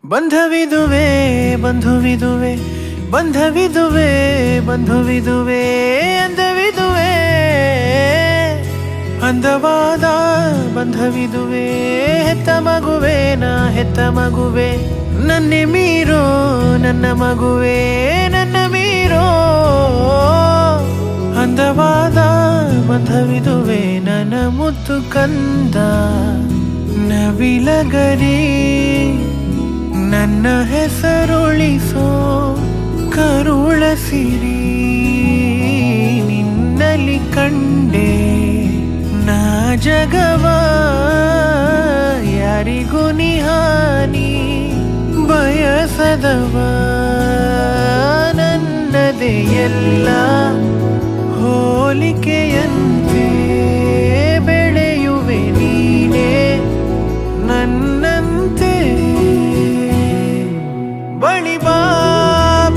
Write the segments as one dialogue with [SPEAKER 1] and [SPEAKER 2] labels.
[SPEAKER 1] ಬಂಧವಿದುವೆ ಬಂಧುವಿದುವೆ ಬಂಧವಿದುವೆ ಬಂಧುವಿದುವೆ ಅಂದವಿದುವೆ ಅಂದವಾದ ಬಂಧವಿದುವೆ ಹೆತ್ತ ಮಗುವೆ ನಾ ಹೆತ್ತ ಮಗುವೆ ನನ್ನೆ ಮೀರೋ ನನ್ನ ಮಗುವೆ ನನ್ನ ಮೀರೋ ಅಂದವಾದ ಬಂಧವಿದುವೆ ನನ್ನ ಮುದ್ದು ಕಂದ ನವಿಲಗರಿ ನನ್ನ ಹೆಸರುಳಿಸೋ ಕರುಳ ಸಿರಿ ನಿನ್ನಲ್ಲಿ ಕಂಡೆ ನಾ ಜಗವ ಯಾರಿಗೂ ನಿಹಾನಿ ಬಯಸದವ ನನ್ನದೇ ಎಲ್ಲ ಹೋಲಿಕೆಯಂತೆ ಬೆಳೆಯುವೆ ನೀನೇ ನನ್ನಂತೆ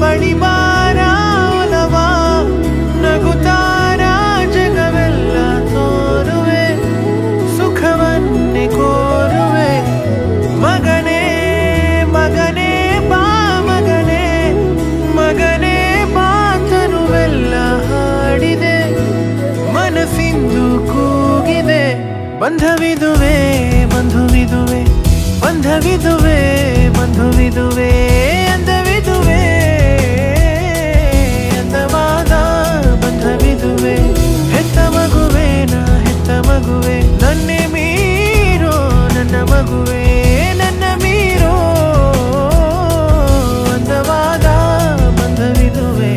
[SPEAKER 1] ಬಳಿ ಬಾರ ಒಲವ ನಗುತ್ತಾರ ಜಗವೆಲ್ಲ ತೋರುವೆ ಸುಖವನ್ನೇ ಕೋರುವೆ ಮಗನೇ ಮಗನೇ ಬಾ ಮಗನೇ ಮಗನೇ ಬಾ ತನುವೆಲ್ಲ ಹಾಡಿದೆ ಮನಸ್ಸಿಂದು ಕೂಗಿದೆ ಬಂಧವಿದುವೆ ಬಂಧುವಿದುವೆ ಬಂಧವಿದುವೆ ಬಂಧುವಿದುವೆ ಅಂದವಿದುವೆ ಅಂದವಾದ ಬಂಧವಿದುವೆ ಹೆತ್ತ ಮಗುವೆ ನಾ ಹೆತ್ತ ಮಗುವೆ ನನ್ನೆ ಮೀರೋ ನನ್ನ ಮಗುವೆ ನನ್ನ ಮೀರೋ ಅಂದವಾದ ಬಂಧವಿದುವೆ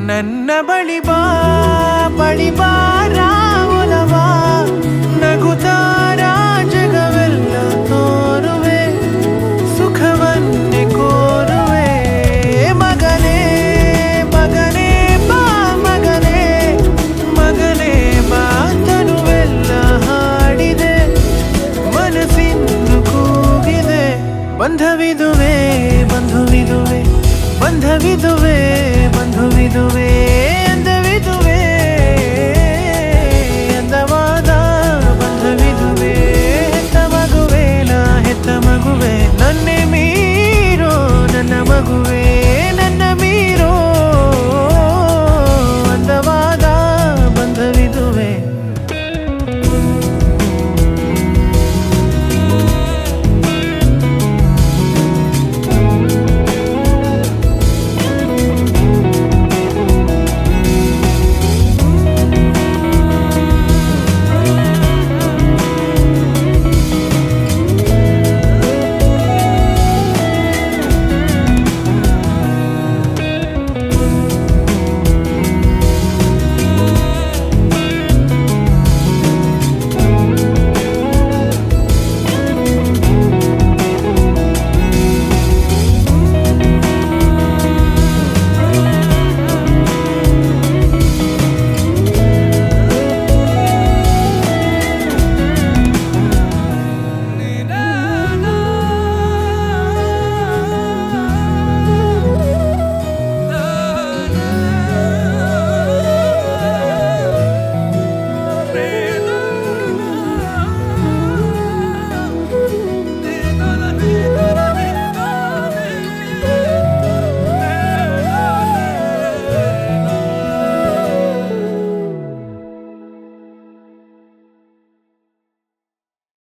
[SPEAKER 1] ನನ್ನ ಬಳಿ ಬಾರ ಒಲವ ನಗುತ್ತಾರ ಜಗವೆಲ್ಲ ತೋರುವೆ ಸುಖವನ್ನೇ ಕೋರುವೆ ಮಗನೇ ಮಗನೇ ಬಾ ಮಗನೇ ಮಗನೇ ಬಾ ತನುವೆಲ್ಲ ಹಾಡಿದೆ ಮನಸ್ಸಿಂದು ಕೂಗಿದೆ ಬಂಧವಿದುವೆ ಬಂಧುವಿದುವೆ ಬಂಧವಿದುವೆ ಬಂಧುವಿದುವೆ